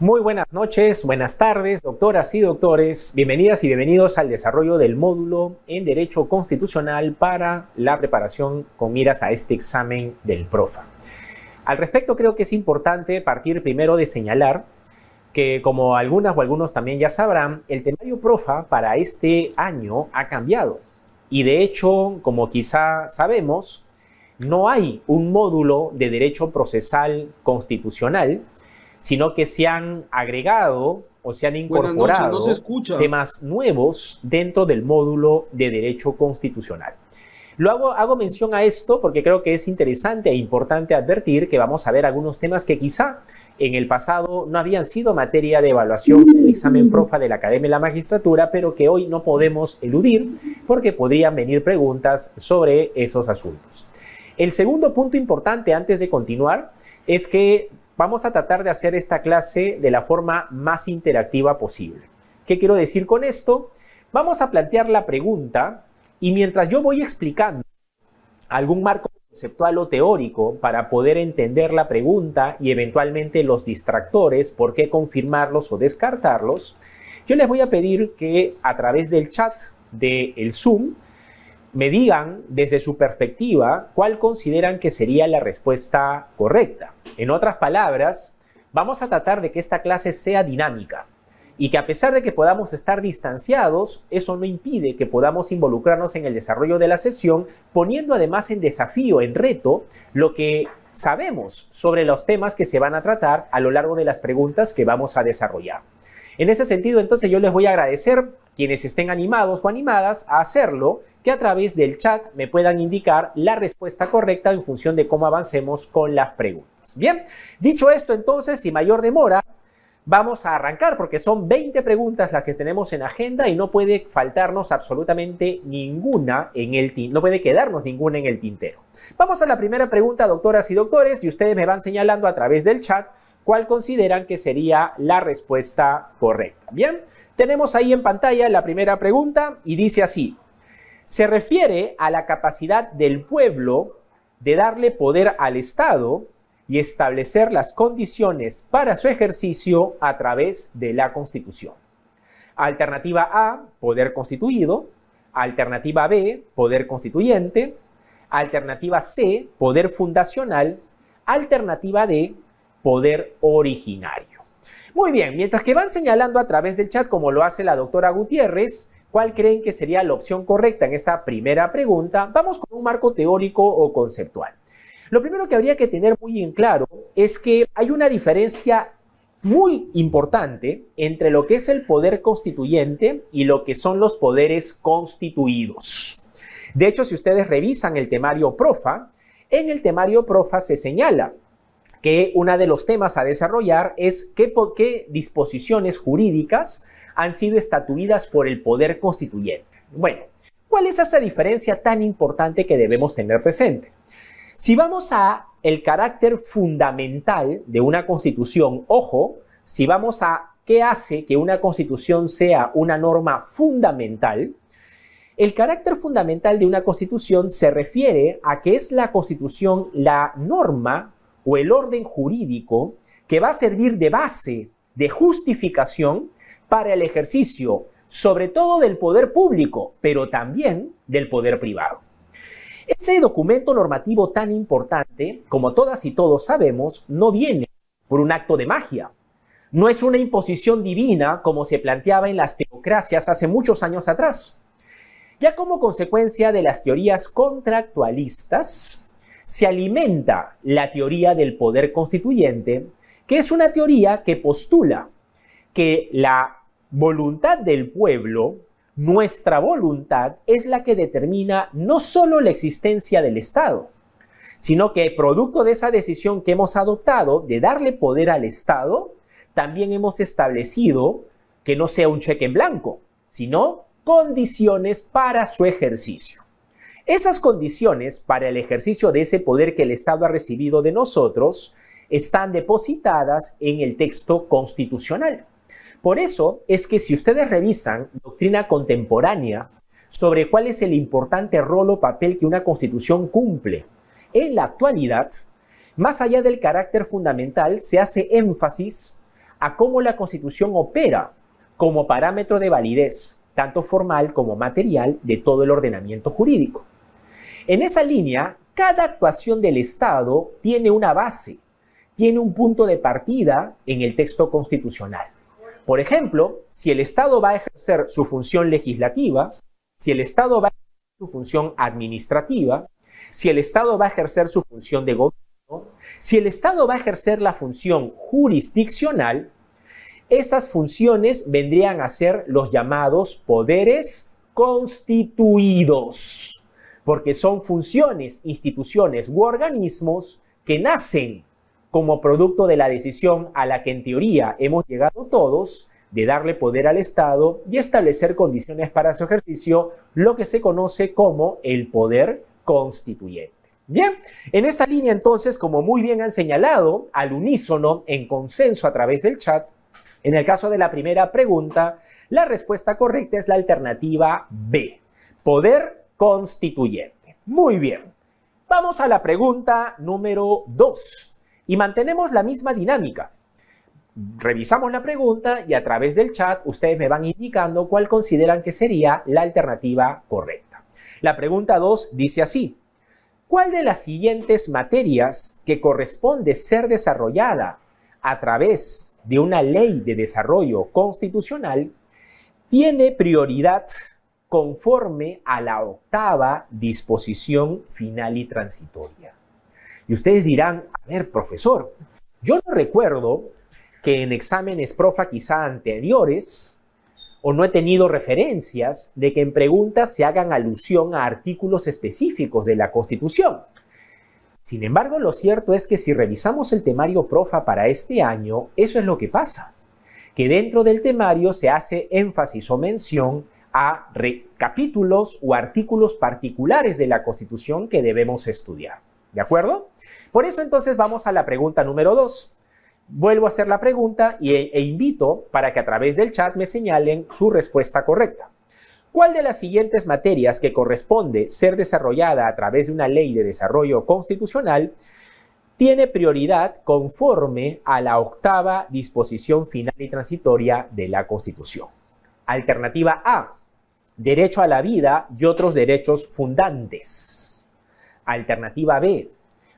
Muy buenas noches, buenas tardes, doctoras y doctores. Bienvenidas y bienvenidos al desarrollo del módulo en Derecho Constitucional para la preparación con miras a este examen del PROFA. Al respecto, creo que es importante partir primero de señalar que, como algunas o algunos también ya sabrán, el temario PROFA para este año ha cambiado. Y de hecho, como quizá sabemos, no hay un módulo de Derecho Procesal Constitucional, sino que se han agregado o se han incorporado temas nuevos dentro del módulo de Derecho Constitucional. Hago mención a esto porque creo que es interesante e importante advertir que vamos a ver algunos temas que quizá en el pasado no habían sido materia de evaluación del examen PROFA de la Academia de la Magistratura, pero que hoy no podemos eludir porque podrían venir preguntas sobre esos asuntos. El segundo punto importante antes de continuar es que vamos a tratar de hacer esta clase de la forma más interactiva posible. ¿Qué quiero decir con esto? Vamos a plantear la pregunta y mientras yo voy explicando algún marco conceptual o teórico para poder entender la pregunta y eventualmente los distractores, por qué confirmarlos o descartarlos, yo les voy a pedir que a través del chat del Zoom me digan desde su perspectiva cuál consideran que sería la respuesta correcta. En otras palabras, vamos a tratar de que esta clase sea dinámica y que a pesar de que podamos estar distanciados, eso no impide que podamos involucrarnos en el desarrollo de la sesión, poniendo además en desafío, en reto, lo que sabemos sobre los temas que se van a tratar a lo largo de las preguntas que vamos a desarrollar. En ese sentido, entonces, yo les voy a agradecer quienes estén animados o animadas a hacerlo, que a través del chat me puedan indicar la respuesta correcta en función de cómo avancemos con las preguntas. Bien, dicho esto, entonces, sin mayor demora, vamos a arrancar porque son 20 preguntas las que tenemos en agenda y no puede faltarnos absolutamente ninguna no puede quedarnos ninguna en el tintero. Vamos a la primera pregunta, doctoras y doctores, y ustedes me van señalando a través del chat cuál consideran que sería la respuesta correcta. Bien, tenemos ahí en pantalla la primera pregunta y dice así: se refiere a la capacidad del pueblo de darle poder al Estado y establecer las condiciones para su ejercicio a través de la Constitución. Alternativa A, poder constituido. Alternativa B, poder constituyente. Alternativa C, poder fundacional. Alternativa D, poder originario. Muy bien, mientras que van señalando a través del chat, como lo hace la doctora Gutiérrez, ¿cuál creen que sería la opción correcta en esta primera pregunta? Vamos con un marco teórico o conceptual. Lo primero que habría que tener muy en claro es que hay una diferencia muy importante entre lo que es el poder constituyente y lo que son los poderes constituidos. De hecho, si ustedes revisan el temario PROFA, en el temario PROFA se señala que uno de los temas a desarrollar es qué disposiciones jurídicas han sido estatuidas por el poder constituyente. Bueno, ¿cuál es esa diferencia tan importante que debemos tener presente? Si vamos a el carácter fundamental de una constitución, ojo, si vamos a qué hace que una constitución sea una norma fundamental, el carácter fundamental de una constitución se refiere a que es la constitución la norma o el orden jurídico que va a servir de base, de justificación para el ejercicio, sobre todo del poder público, pero también del poder privado. Ese documento normativo tan importante, como todas y todos sabemos, no viene por un acto de magia. No es una imposición divina como se planteaba en las teocracias hace muchos años atrás. Ya como consecuencia de las teorías contractualistas, se alimenta la teoría del poder constituyente, que es una teoría que postula que la voluntad del pueblo, nuestra voluntad, es la que determina no solo la existencia del Estado, sino que producto de esa decisión que hemos adoptado de darle poder al Estado, también hemos establecido que no sea un cheque en blanco, sino condiciones para su ejercicio. Esas condiciones para el ejercicio de ese poder que el Estado ha recibido de nosotros están depositadas en el texto constitucional. Por eso es que si ustedes revisan doctrina contemporánea sobre cuál es el importante rol o papel que una constitución cumple en la actualidad, más allá del carácter fundamental, se hace énfasis a cómo la Constitución opera como parámetro de validez, tanto formal como material, de todo el ordenamiento jurídico. En esa línea, cada actuación del Estado tiene una base, tiene un punto de partida en el texto constitucional. Por ejemplo, si el Estado va a ejercer su función legislativa, si el Estado va a ejercer su función administrativa, si el Estado va a ejercer su función de gobierno, si el Estado va a ejercer la función jurisdiccional, esas funciones vendrían a ser los llamados poderes constituidos, porque son funciones, instituciones u organismos que nacen como producto de la decisión a la que en teoría hemos llegado todos de darle poder al Estado y establecer condiciones para su ejercicio, lo que se conoce como el poder constituyente. Bien, en esta línea entonces, como muy bien han señalado, al unísono, en consenso a través del chat, en el caso de la primera pregunta, la respuesta correcta es la alternativa B, poder constituyente. Muy bien, vamos a la pregunta número 2 y mantenemos la misma dinámica. Revisamos la pregunta y a través del chat ustedes me van indicando cuál consideran que sería la alternativa correcta. La pregunta 2 dice así: ¿cuál de las siguientes materias que corresponde ser desarrollada a través de una ley de desarrollo constitucional tiene prioridad conforme a la octava disposición final y transitoria? Y ustedes dirán, a ver, profesor, yo no recuerdo que en exámenes profa quizá anteriores, o no he tenido referencias de que en preguntas se hagan alusión a artículos específicos de la Constitución. Sin embargo, lo cierto es que si revisamos el temario profa para este año, eso es lo que pasa, que dentro del temario se hace énfasis o mención a capítulos o artículos particulares de la Constitución que debemos estudiar. ¿De acuerdo? Por eso entonces vamos a la pregunta número 2. Vuelvo a hacer la pregunta e invito para que a través del chat me señalen su respuesta correcta. ¿Cuál de las siguientes materias que corresponde ser desarrollada a través de una ley de desarrollo constitucional tiene prioridad conforme a la octava disposición final y transitoria de la Constitución? Alternativa A, derecho a la vida y otros derechos fundantes. Alternativa B,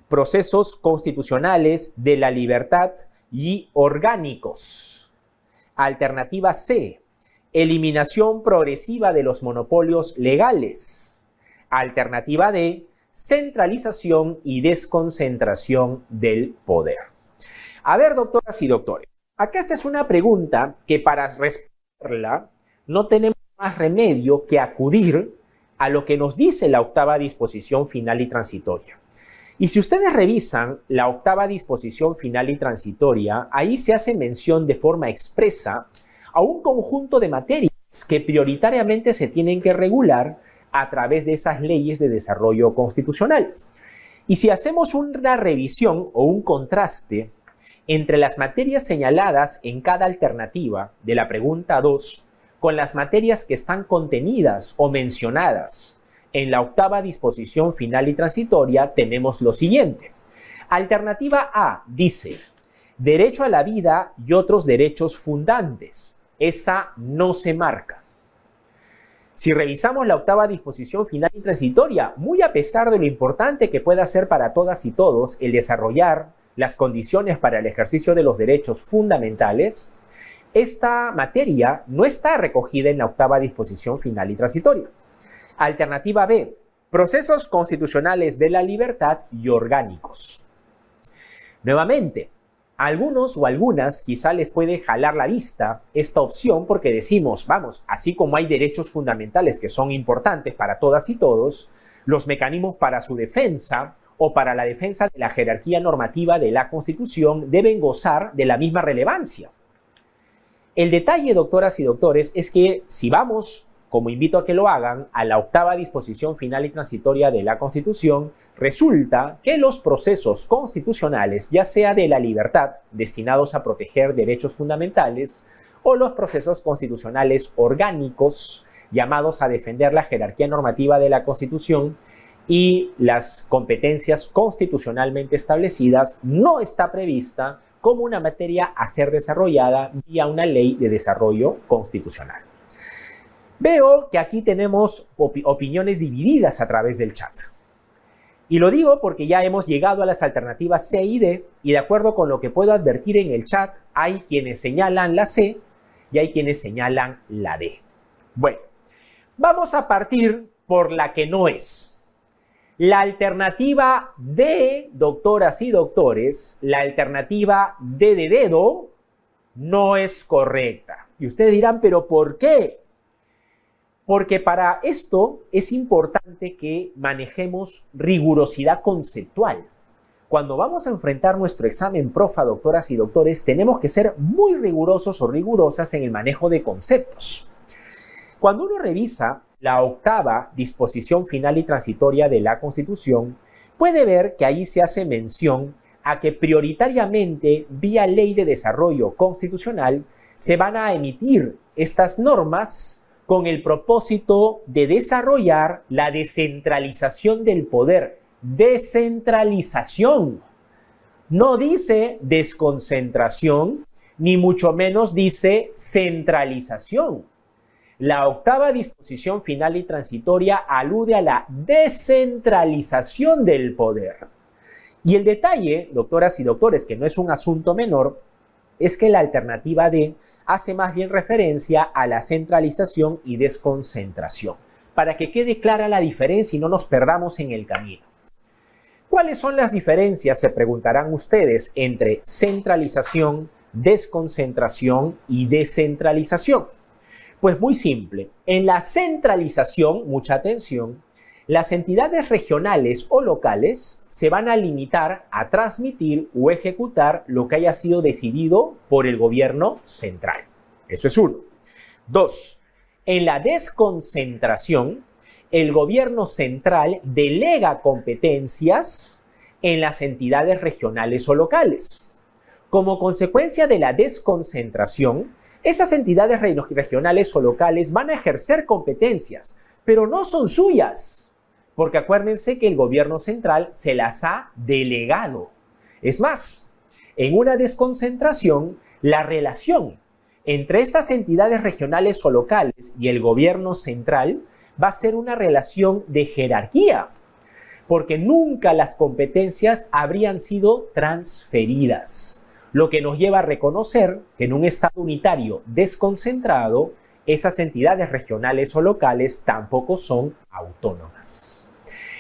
procesos constitucionales de la libertad y orgánicos. Alternativa C, eliminación progresiva de los monopolios legales. Alternativa D, centralización y desconcentración del poder. A ver, doctoras y doctores, acá esta es una pregunta que para responderla no tenemos más remedio que acudir a lo que nos dice la octava disposición final y transitoria. Y si ustedes revisan la octava disposición final y transitoria, ahí se hace mención de forma expresa a un conjunto de materias que prioritariamente se tienen que regular a través de esas leyes de desarrollo constitucional. Y si hacemos una revisión o un contraste entre las materias señaladas en cada alternativa de la pregunta 2 con las materias que están contenidas o mencionadas en la octava disposición final y transitoria, tenemos lo siguiente. Alternativa A dice, derecho a la vida y otros derechos fundantes. Esa no se marca. Si revisamos la octava disposición final y transitoria, muy a pesar de lo importante que pueda ser para todas y todos el desarrollar las condiciones para el ejercicio de los derechos fundamentales, esta materia no está recogida en la octava disposición final y transitoria. Alternativa B, procesos constitucionales de la libertad y orgánicos. Nuevamente, a algunos o algunas quizá les puede jalar la vista esta opción porque decimos, vamos, así como hay derechos fundamentales que son importantes para todas y todos, los mecanismos para su defensa o para la defensa de la jerarquía normativa de la Constitución deben gozar de la misma relevancia. El detalle, doctoras y doctores, es que si vamos, como invito a que lo hagan, a la octava disposición final y transitoria de la Constitución, resulta que los procesos constitucionales, ya sea de la libertad, destinados a proteger derechos fundamentales, o los procesos constitucionales orgánicos, llamados a defender la jerarquía normativa de la Constitución y las competencias constitucionalmente establecidas, no está prevista como una materia a ser desarrollada vía una ley de desarrollo constitucional. Veo que aquí tenemos opiniones divididas a través del chat. Y lo digo porque ya hemos llegado a las alternativas C y D, y de acuerdo con lo que puedo advertir en el chat, hay quienes señalan la C y hay quienes señalan la D. Bueno, vamos a partir por la que no es. La alternativa D, doctoras y doctores, la alternativa D de dedo, no es correcta. Y ustedes dirán, ¿pero por qué? Porque para esto es importante que manejemos rigurosidad conceptual. Cuando vamos a enfrentar nuestro examen PROFA, doctoras y doctores, tenemos que ser muy rigurosos o rigurosas en el manejo de conceptos. Cuando uno revisa la octava disposición final y transitoria de la Constitución, puede ver que ahí se hace mención a que prioritariamente, vía ley de desarrollo constitucional, se van a emitir estas normas con el propósito de desarrollar la descentralización del poder. Descentralización. No dice desconcentración, ni mucho menos dice centralización. La octava disposición final y transitoria alude a la descentralización del poder. Y el detalle, doctoras y doctores, que no es un asunto menor, es que la alternativa D hace más bien referencia a la centralización y desconcentración, para que quede clara la diferencia y no nos perdamos en el camino. ¿Cuáles son las diferencias, se preguntarán ustedes, entre centralización, desconcentración y descentralización? Pues muy simple. En la centralización, mucha atención, las entidades regionales o locales se van a limitar a transmitir o ejecutar lo que haya sido decidido por el gobierno central. Eso es uno. Dos, en la desconcentración, el gobierno central delega competencias en las entidades regionales o locales. Como consecuencia de la desconcentración, esas entidades regionales o locales van a ejercer competencias, pero no son suyas. Porque acuérdense que el gobierno central se las ha delegado. Es más, en una desconcentración, la relación entre estas entidades regionales o locales y el gobierno central va a ser una relación de jerarquía, porque nunca las competencias habrían sido transferidas, lo que nos lleva a reconocer que en un Estado unitario desconcentrado, esas entidades regionales o locales tampoco son autónomas.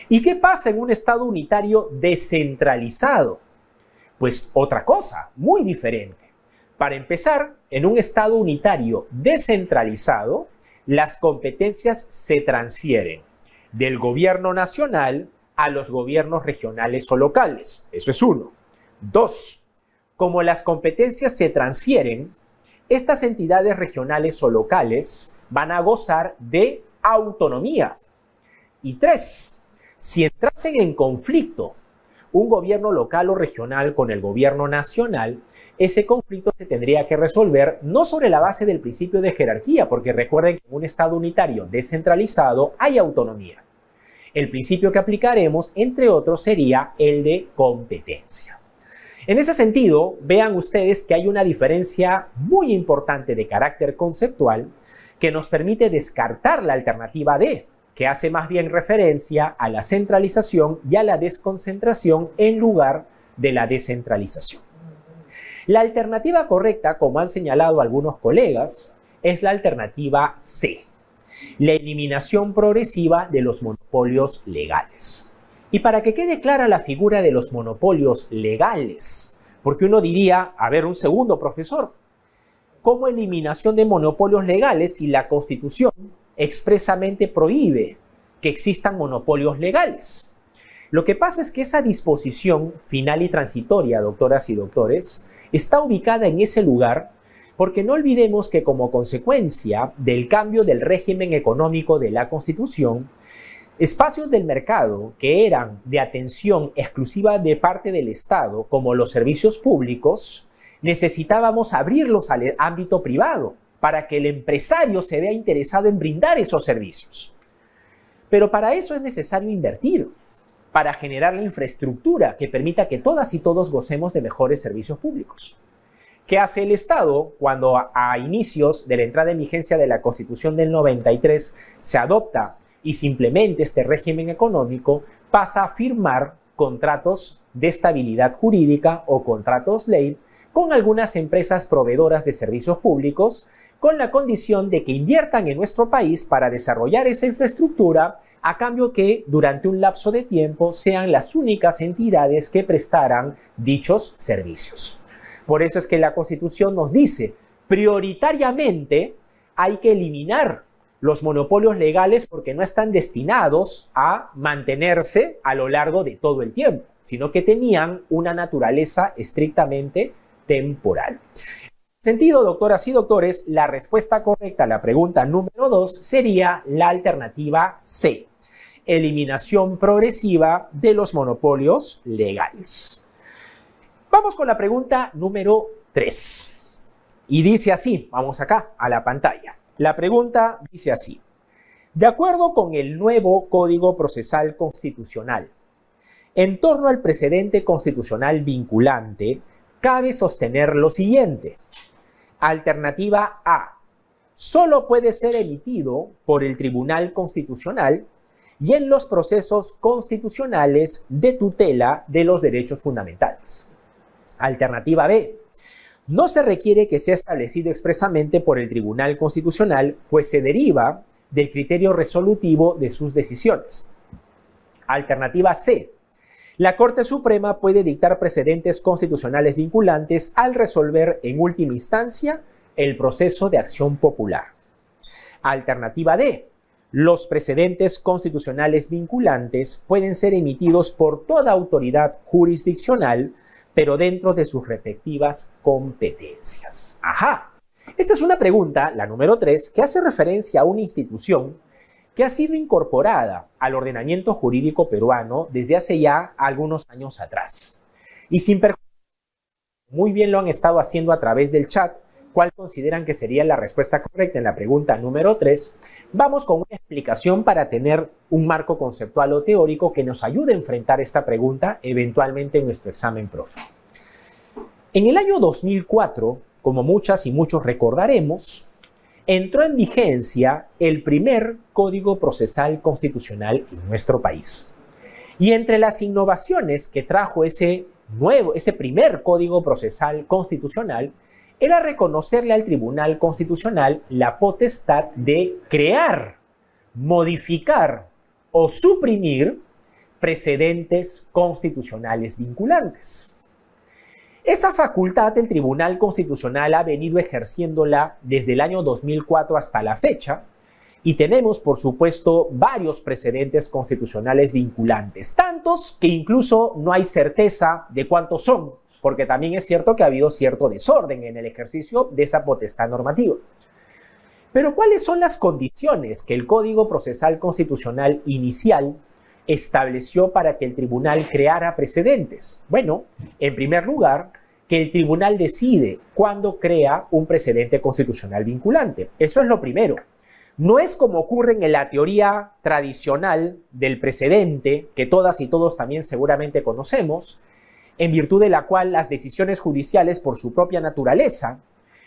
¿Y qué pasa en un Estado unitario descentralizado? Pues otra cosa, muy diferente. Para empezar, en un Estado unitario descentralizado, las competencias se transfieren del gobierno nacional a los gobiernos regionales o locales. Eso es uno. Dos, como las competencias se transfieren, estas entidades regionales o locales van a gozar de autonomía. Y tres, si entrasen en conflicto un gobierno local o regional con el gobierno nacional, ese conflicto se tendría que resolver no sobre la base del principio de jerarquía, porque recuerden que en un Estado unitario descentralizado hay autonomía. El principio que aplicaremos, entre otros, sería el de competencia. En ese sentido, vean ustedes que hay una diferencia muy importante de carácter conceptual que nos permite descartar la alternativa D, que hace más bien referencia a la centralización y a la desconcentración en lugar de la descentralización. La alternativa correcta, como han señalado algunos colegas, es la alternativa C, la eliminación progresiva de los monopolios legales. Y para que quede clara la figura de los monopolios legales, porque uno diría, a ver, un segundo, profesor, ¿cómo eliminación de monopolios legales si la Constitución expresamente prohíbe que existan monopolios legales? Lo que pasa es que esa disposición final y transitoria, doctoras y doctores, está ubicada en ese lugar porque no olvidemos que como consecuencia del cambio del régimen económico de la Constitución, espacios del mercado que eran de atención exclusiva de parte del Estado, como los servicios públicos, necesitábamos abrirlos al ámbito privado para que el empresario se vea interesado en brindar esos servicios. Pero para eso es necesario invertir. para generar la infraestructura que permita que todas y todos gocemos de mejores servicios públicos. ¿Qué hace el Estado cuando a inicios de la entrada en vigencia de la Constitución del 93 se adopta y se implementa este régimen económico? Pasa a firmar contratos de estabilidad jurídica o contratos ley con algunas empresas proveedoras de servicios públicos con la condición de que inviertan en nuestro país para desarrollar esa infraestructura, a cambio que durante un lapso de tiempo sean las únicas entidades que prestaran dichos servicios. Por eso es que la Constitución nos dice, prioritariamente hay que eliminar los monopolios legales porque no están destinados a mantenerse a lo largo de todo el tiempo, sino que tenían una naturaleza estrictamente temporal. En ese sentido, doctoras y doctores, la respuesta correcta a la pregunta número 2 sería la alternativa C, eliminación progresiva de los monopolios legales. Vamos con la pregunta número 3. Y dice así, vamos acá a la pantalla. La pregunta dice así: de acuerdo con el nuevo Código Procesal Constitucional, en torno al precedente constitucional vinculante, cabe sostener lo siguiente. Alternativa A: solo puede ser emitido por el Tribunal Constitucional y en los procesos constitucionales de tutela de los derechos fundamentales. Alternativa B: no se requiere que sea establecido expresamente por el Tribunal Constitucional, pues se deriva del criterio resolutivo de sus decisiones. Alternativa C: la Corte Suprema puede dictar precedentes constitucionales vinculantes al resolver en última instancia el proceso de acción popular. Alternativa D: los precedentes constitucionales vinculantes pueden ser emitidos por toda autoridad jurisdiccional, pero dentro de sus respectivas competencias. Ajá. Esta es una pregunta, la número 3, que hace referencia a una institución que ha sido incorporada al ordenamiento jurídico peruano desde hace ya algunos años atrás. Y sin perjuicio, muy bien lo han estado haciendo a través del chat, ¿cuál consideran que sería la respuesta correcta en la pregunta número 3? Vamos con una explicación para tener un marco conceptual o teórico que nos ayude a enfrentar esta pregunta eventualmente en nuestro examen profe. En el año 2004, como muchas y muchos recordaremos, entró en vigencia el primer Código Procesal Constitucional en nuestro país. Y entre las innovaciones que trajo ese primer Código Procesal Constitucional, era reconocerle al Tribunal Constitucional la potestad de crear, modificar o suprimir precedentes constitucionales vinculantes. Esa facultad el Tribunal Constitucional ha venido ejerciéndola desde el año 2004 hasta la fecha, y tenemos, por supuesto, varios precedentes constitucionales vinculantes, tantos que incluso no hay certeza de cuántos son, porque también es cierto que ha habido cierto desorden en el ejercicio de esa potestad normativa. Pero ¿cuáles son las condiciones que el Código Procesal Constitucional inicial estableció para que el tribunal creara precedentes? Bueno, en primer lugar, que el tribunal decide cuándo crea un precedente constitucional vinculante. Eso es lo primero. No es como ocurre en la teoría tradicional del precedente, que todas y todos también seguramente conocemos, en virtud de la cual las decisiones judiciales, por su propia naturaleza,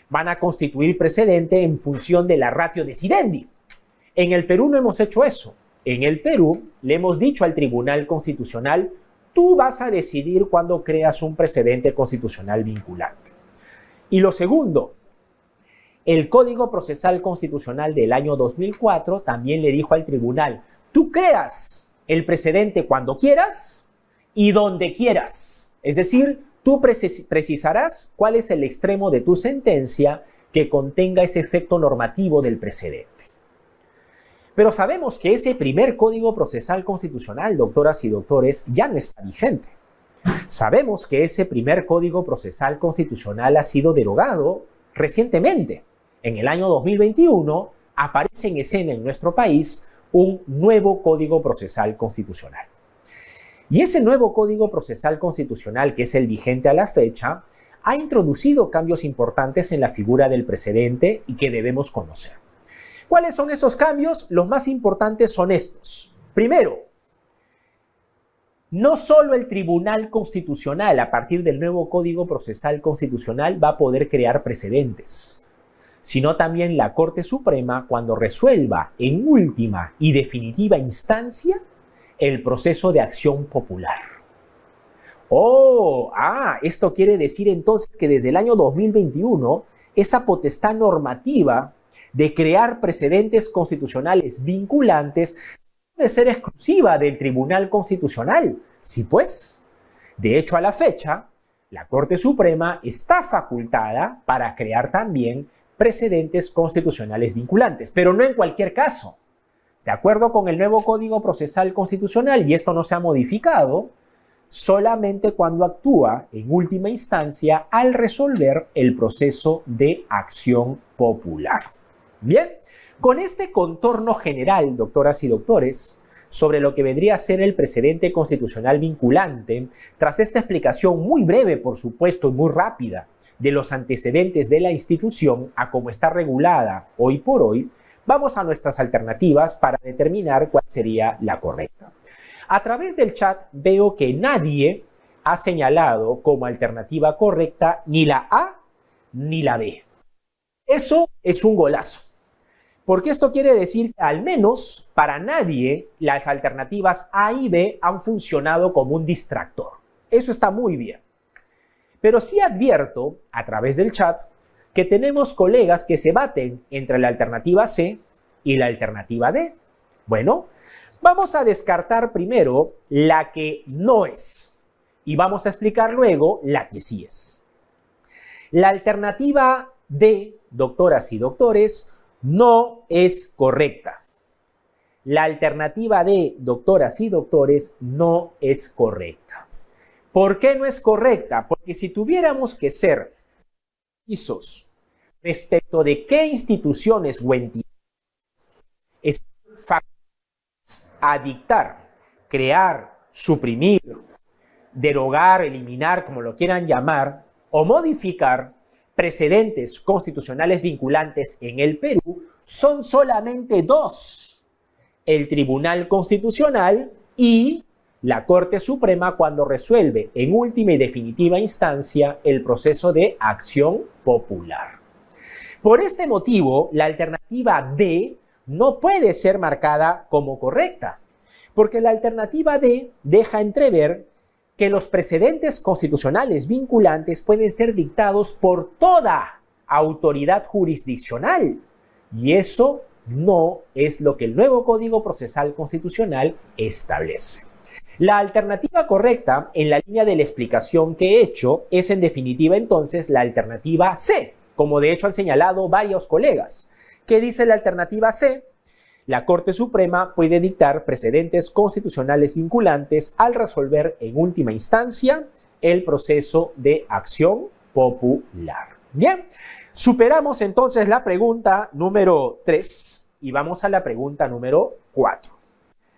van a constituir precedente en función de la ratio decidendi. En el Perú no hemos hecho eso. En el Perú le hemos dicho al Tribunal Constitucional: tú vas a decidir cuándo creas un precedente constitucional vinculante. Y lo segundo, el Código Procesal Constitucional del año 2004 también le dijo al tribunal: tú creas el precedente cuando quieras y donde quieras. Es decir, tú precisarás cuál es el extremo de tu sentencia que contenga ese efecto normativo del precedente. Pero sabemos que ese primer Código Procesal Constitucional, doctoras y doctores, ya no está vigente. Sabemos que ese primer Código Procesal Constitucional ha sido derogado recientemente. En el año 2021 aparece en escena en nuestro país un nuevo Código Procesal Constitucional. Y ese nuevo Código Procesal Constitucional, que es el vigente a la fecha, ha introducido cambios importantes en la figura del precedente y que debemos conocer. ¿Cuáles son esos cambios? Los más importantes son estos. Primero, No solo el Tribunal Constitucional, a partir del nuevo Código Procesal Constitucional, va a poder crear precedentes, sino también la Corte Suprema cuando resuelva en última y definitiva instancia el proceso de acción popular. Esto quiere decir entonces que desde el año 2021, esa potestad normativa de crear precedentes constitucionales vinculantes de ser exclusiva del Tribunal Constitucional. Sí, pues, de hecho, a la fecha, la Corte Suprema está facultada para crear también precedentes constitucionales vinculantes, pero no en cualquier caso. De acuerdo con el nuevo Código Procesal Constitucional, y esto no se ha modificado, solamente cuando actúa en última instancia al resolver el proceso de acción popular. Bien, con este contorno general, doctoras y doctores, sobre lo que vendría a ser el precedente constitucional vinculante, tras esta explicación muy breve, por supuesto, y muy rápida, de los antecedentes de la institución a cómo está regulada hoy por hoy, vamos a nuestras alternativas para determinar cuál sería la correcta. A través del chat veo que nadie ha señalado como alternativa correcta ni la A ni la B. Eso es un golazo. Porque esto quiere decir que al menos para nadie las alternativas A y B han funcionado como un distractor. Eso está muy bien. Pero sí advierto a través del chat que tenemos colegas que se baten entre la alternativa C y la alternativa D. Bueno, vamos a descartar primero la que no es y vamos a explicar luego la que sí es. La alternativa D, doctoras y doctores, no es correcta. La alternativa D, doctoras y doctores, no es correcta. ¿Por qué no es correcta? Porque si tuviéramos que ser precisos respecto de qué instituciones o entidades están facultadas a dictar, crear, suprimir, derogar, eliminar, como lo quieran llamar, o modificar precedentes constitucionales vinculantes en el Perú, son solamente dos: el Tribunal Constitucional y la Corte Suprema cuando resuelve en última y definitiva instancia el proceso de acción popular. Por este motivo, la alternativa D no puede ser marcada como correcta, porque la alternativa D deja entrever que los precedentes constitucionales vinculantes pueden ser dictados por toda autoridad jurisdiccional, y eso no es lo que el nuevo Código Procesal Constitucional establece. La alternativa correcta, en la línea de la explicación que he hecho, es en definitiva entonces la alternativa C, como de hecho han señalado varios colegas. ¿Qué dice la alternativa C? La Corte Suprema puede dictar precedentes constitucionales vinculantes al resolver en última instancia el proceso de acción popular. Bien, superamos entonces la pregunta número 3 y vamos a la pregunta número 4.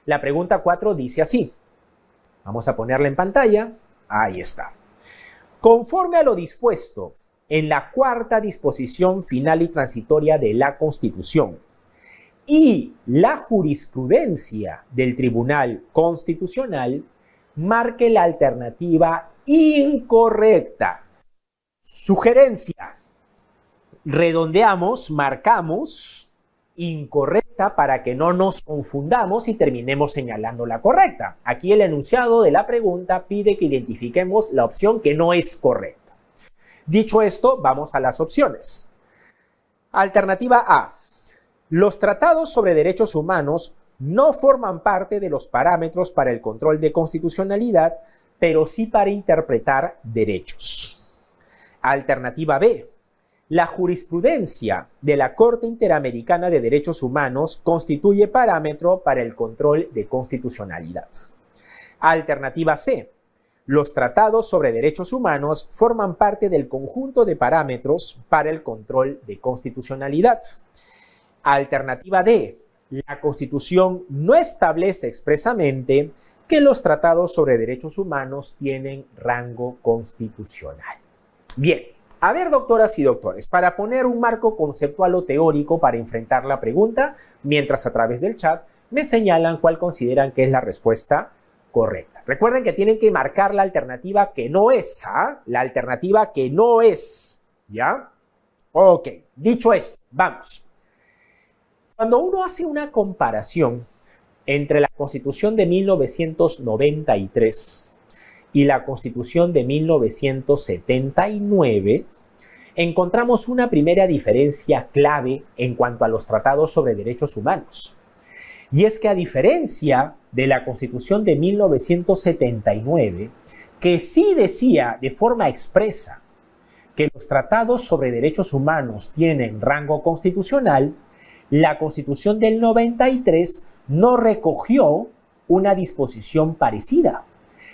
La pregunta 4 dice así. Vamos a ponerla en pantalla. Ahí está. Conforme a lo dispuesto en la cuarta disposición final y transitoria de la Constitución y la jurisprudencia del Tribunal Constitucional, marque la alternativa incorrecta. Sugerencia. Redondeamos, marcamos incorrecta para que no nos confundamos y terminemos señalando la correcta. Aquí el enunciado de la pregunta pide que identifiquemos la opción que no es correcta. Dicho esto, vamos a las opciones. Alternativa A. Los tratados sobre derechos humanos no forman parte de los parámetros para el control de constitucionalidad, pero sí para interpretar derechos. Alternativa B. La jurisprudencia de la Corte Interamericana de Derechos Humanos constituye parámetro para el control de constitucionalidad. Alternativa C. Los tratados sobre derechos humanos forman parte del conjunto de parámetros para el control de constitucionalidad. Alternativa D. La Constitución no establece expresamente que los tratados sobre derechos humanos tienen rango constitucional. Bien, a ver, doctoras y doctores, para poner un marco conceptual o teórico para enfrentar la pregunta, mientras a través del chat me señalan cuál consideran que es la respuesta correcta. Recuerden que tienen que marcar la alternativa que no es, ¿ah? La alternativa que no es, ¿ya? Ok, dicho esto, vamos. Cuando uno hace una comparación entre la Constitución de 1993 y la Constitución de 1979, encontramos una primera diferencia clave en cuanto a los tratados sobre derechos humanos. Y es que a diferencia de la Constitución de 1979, que sí decía de forma expresa que los tratados sobre derechos humanos tienen rango constitucional, la Constitución del 93 no recogió una disposición parecida.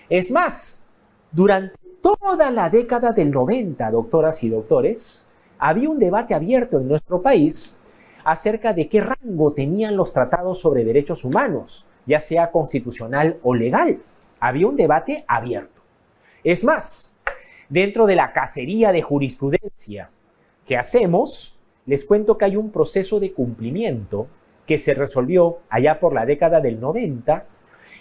Es más, durante toda la década del 90, doctoras y doctores, había un debate abierto en nuestro país acerca de qué rango tenían los tratados sobre derechos humanos, ya sea constitucional o legal. Había un debate abierto. Es más, dentro de la cacería de jurisprudencia que hacemos, les cuento que hay un proceso de cumplimiento que se resolvió allá por la década del 90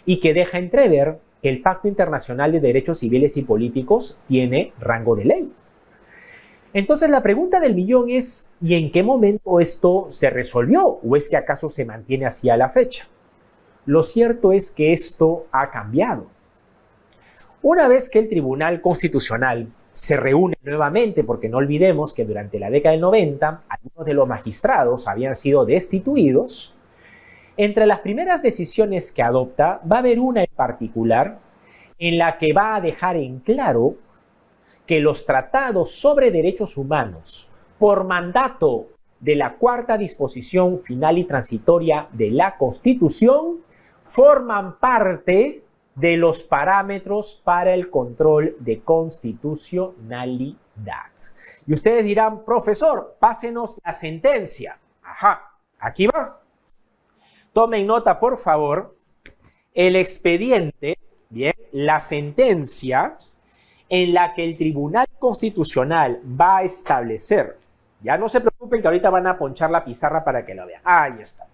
y que deja entrever que el Pacto Internacional de Derechos Civiles y Políticos tiene rango de ley. Entonces la pregunta del millón es, ¿y en qué momento esto se resolvió? ¿O es que acaso se mantiene así a la fecha? Lo cierto es que esto ha cambiado. Una vez que el Tribunal Constitucional se reúne nuevamente, porque no olvidemos que durante la década del 90 algunos de los magistrados habían sido destituidos, entre las primeras decisiones que adopta va a haber una en particular en la que va a dejar en claro que los tratados sobre derechos humanos, por mandato de la cuarta disposición final y transitoria de la Constitución, forman parte de los parámetros para el control de constitucionalidad. Y ustedes dirán, profesor, pásenos la sentencia. Ajá, aquí va. Tomen nota, por favor, el expediente, bien, la sentencia en la que el Tribunal Constitucional va a establecer. Ya no se preocupen que ahorita van a ponchar la pizarra para que lo vean. Ahí está.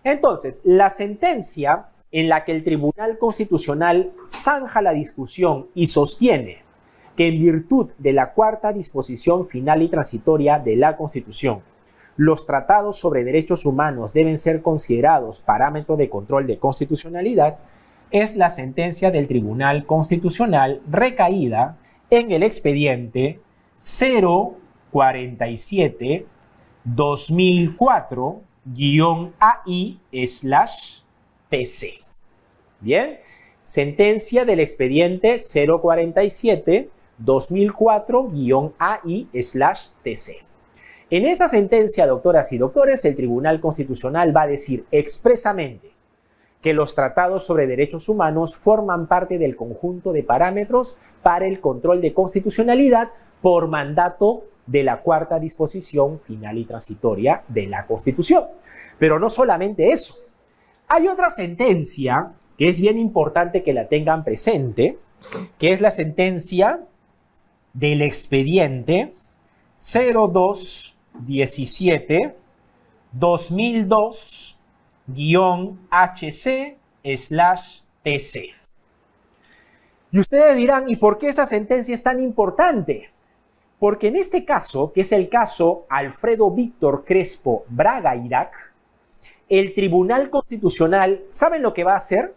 Entonces, la sentencia en la que el Tribunal Constitucional zanja la discusión y sostiene que en virtud de la cuarta disposición final y transitoria de la Constitución, los tratados sobre derechos humanos deben ser considerados parámetro de control de constitucionalidad, es la sentencia del Tribunal Constitucional recaída en el expediente 047-2004-AI/TC. Bien, sentencia del expediente 047-2004-AI/TC. En esa sentencia, doctoras y doctores, el Tribunal Constitucional va a decir expresamente que los tratados sobre derechos humanos forman parte del conjunto de parámetros para el control de constitucionalidad por mandato de la cuarta disposición final y transitoria de la Constitución. Pero no solamente eso. Hay otra sentencia que es bien importante que la tengan presente, que es la sentencia del expediente 0217-2002-HC/TC. Y ustedes dirán, ¿y por qué esa sentencia es tan importante? Porque en este caso, que es el caso Alfredo Víctor Crespo Braga Irak, el Tribunal Constitucional, ¿saben lo que va a hacer?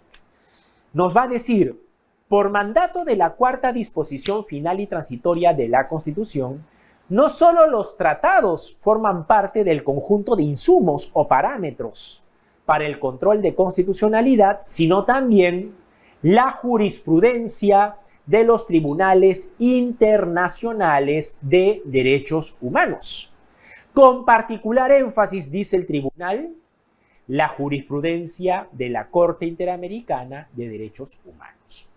Nos va a decir, por mandato de la cuarta disposición final y transitoria de la Constitución, no solo los tratados forman parte del conjunto de insumos o parámetros para el control de constitucionalidad, sino también la jurisprudencia de los tribunales internacionales de derechos humanos. Con particular énfasis, dice el tribunal, la jurisprudencia de la Corte Interamericana de Derechos Humanos.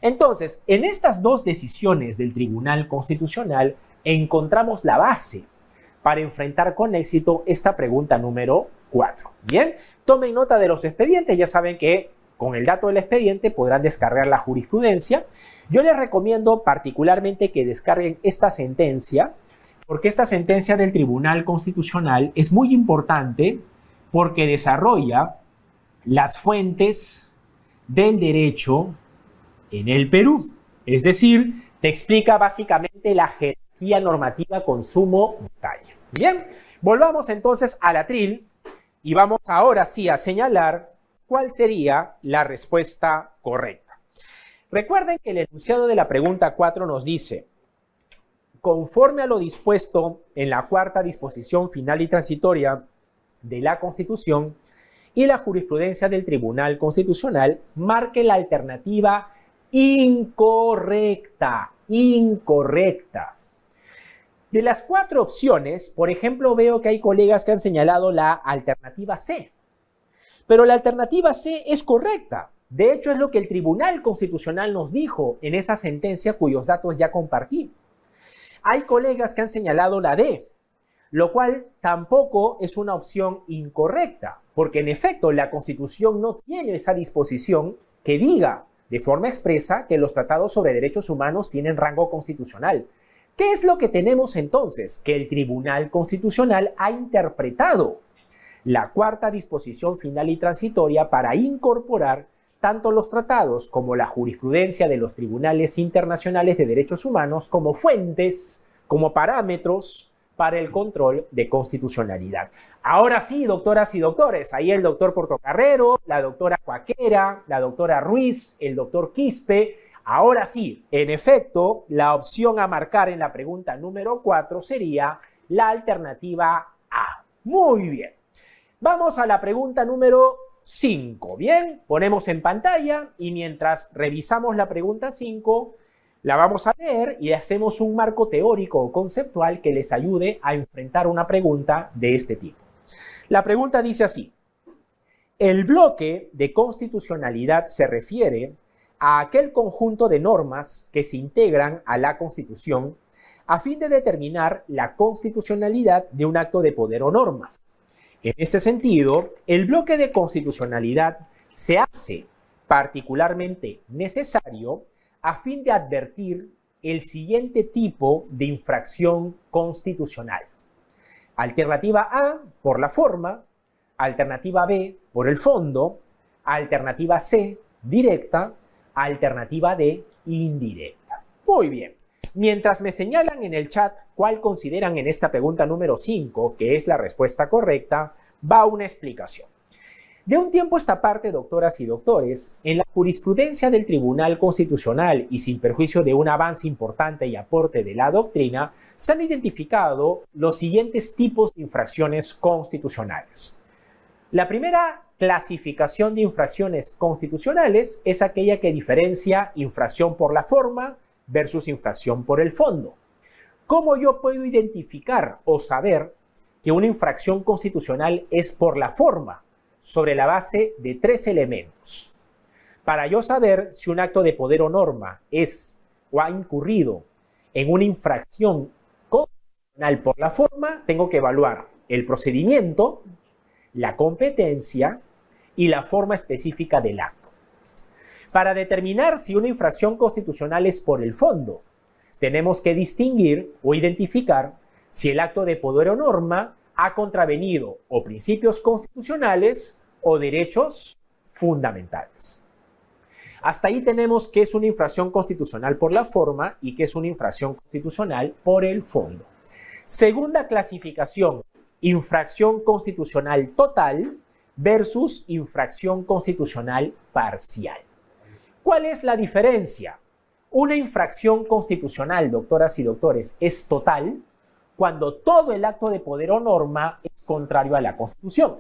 Entonces, en estas dos decisiones del Tribunal Constitucional encontramos la base para enfrentar con éxito esta pregunta número 4. Bien, tomen nota de los expedientes, ya saben que con el dato del expediente podrán descargar la jurisprudencia. Yo les recomiendo particularmente que descarguen esta sentencia, porque esta sentencia del Tribunal Constitucional es muy importante porque desarrolla las fuentes del derecho en el Perú. Es decir, te explica básicamente la jerarquía normativa consumo detalle. Bien, volvamos entonces al atril y vamos ahora sí a señalar cuál sería la respuesta correcta. Recuerden que el enunciado de la pregunta 4 nos dice: conforme a lo dispuesto en la cuarta disposición final y transitoria de la Constitución y la jurisprudencia del Tribunal Constitucional, marque la alternativa incorrecta. De las 4 opciones, por ejemplo, veo que hay colegas que han señalado la alternativa C. Pero la alternativa C es correcta. De hecho, es lo que el Tribunal Constitucional nos dijo en esa sentencia cuyos datos ya compartí. Hay colegas que han señalado la D, lo cual tampoco es una opción incorrecta, porque en efecto la Constitución no tiene esa disposición que diga de forma expresa que los tratados sobre derechos humanos tienen rango constitucional. ¿Qué es lo que tenemos entonces? Que el Tribunal Constitucional ha interpretado la cuarta disposición final y transitoria para incorporar tanto los tratados como la jurisprudencia de los tribunales internacionales de derechos humanos como fuentes, como parámetros para el control de constitucionalidad. Ahora sí, doctoras y doctores, ahí el doctor Portocarrero, la doctora Cuaquera, la doctora Ruiz, el doctor Quispe. Ahora sí, en efecto, la opción a marcar en la pregunta número 4 sería la alternativa A. Muy bien. Vamos a la pregunta número 5. Bien, ponemos en pantalla y mientras revisamos la pregunta 5, la vamos a leer y hacemos un marco teórico o conceptual que les ayude a enfrentar una pregunta de este tipo. La pregunta dice así: el bloque de constitucionalidad se refiere a aquel conjunto de normas que se integran a la Constitución a fin de determinar la constitucionalidad de un acto de poder o norma. En este sentido, el bloque de constitucionalidad se hace particularmente necesario a fin de advertir el siguiente tipo de infracción constitucional. Alternativa A, por la forma; alternativa B, por el fondo; alternativa C, directa; alternativa D, indirecta. Muy bien. Mientras me señalan en el chat cuál consideran en esta pregunta número 5 que es la respuesta correcta, va una explicación. De un tiempo a esta parte, doctoras y doctores, en la jurisprudencia del Tribunal Constitucional y sin perjuicio de un avance importante y aporte de la doctrina, se han identificado los siguientes tipos de infracciones constitucionales. La primera clasificación de infracciones constitucionales es aquella que diferencia infracción por la forma versus infracción por el fondo. ¿Cómo yo puedo identificar o saber que una infracción constitucional es por la forma? Sobre la base de 3 elementos. Para yo saber si un acto de poder o norma es o ha incurrido en una infracción constitucional por la forma, tengo que evaluar el procedimiento, la competencia y la forma específica del acto. Para determinar si una infracción constitucional es por el fondo, tenemos que distinguir o identificar si el acto de poder o norma ha contravenido o principios constitucionales o derechos fundamentales. Hasta ahí tenemos qué es una infracción constitucional por la forma y qué es una infracción constitucional por el fondo. Segunda clasificación: infracción constitucional total versus infracción constitucional parcial. ¿Cuál es la diferencia? Una infracción constitucional, doctoras y doctores, es total cuando todo el acto de poder o norma es contrario a la Constitución.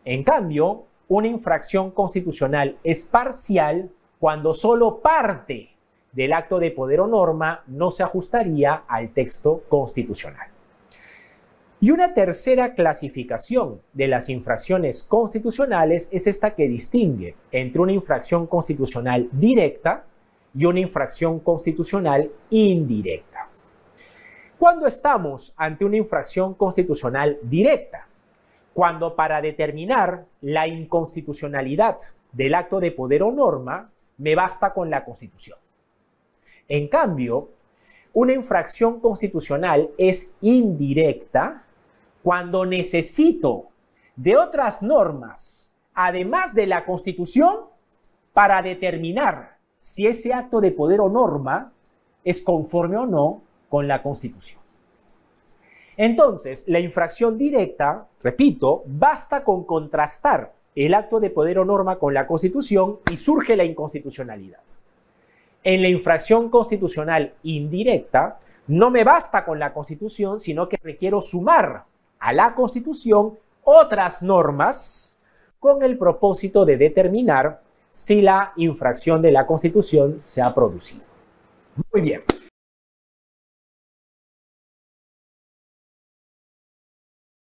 En cambio, una infracción constitucional es parcial cuando solo parte del acto de poder o norma no se ajustaría al texto constitucional. Y una tercera clasificación de las infracciones constitucionales es esta que distingue entre una infracción constitucional directa y una infracción constitucional indirecta. ¿Cuándo estamos ante una infracción constitucional directa? Cuando para determinar la inconstitucionalidad del acto de poder o norma me basta con la Constitución. En cambio, una infracción constitucional es indirecta cuando necesito de otras normas, además de la Constitución, para determinar si ese acto de poder o norma es conforme o no con la Constitución. Entonces, la infracción directa, repito, basta con contrastar el acto de poder o norma con la Constitución y surge la inconstitucionalidad. En la infracción constitucional indirecta, no me basta con la Constitución, sino que requiero sumar a la Constitución otras normas con el propósito de determinar si la infracción de la Constitución se ha producido. Muy bien.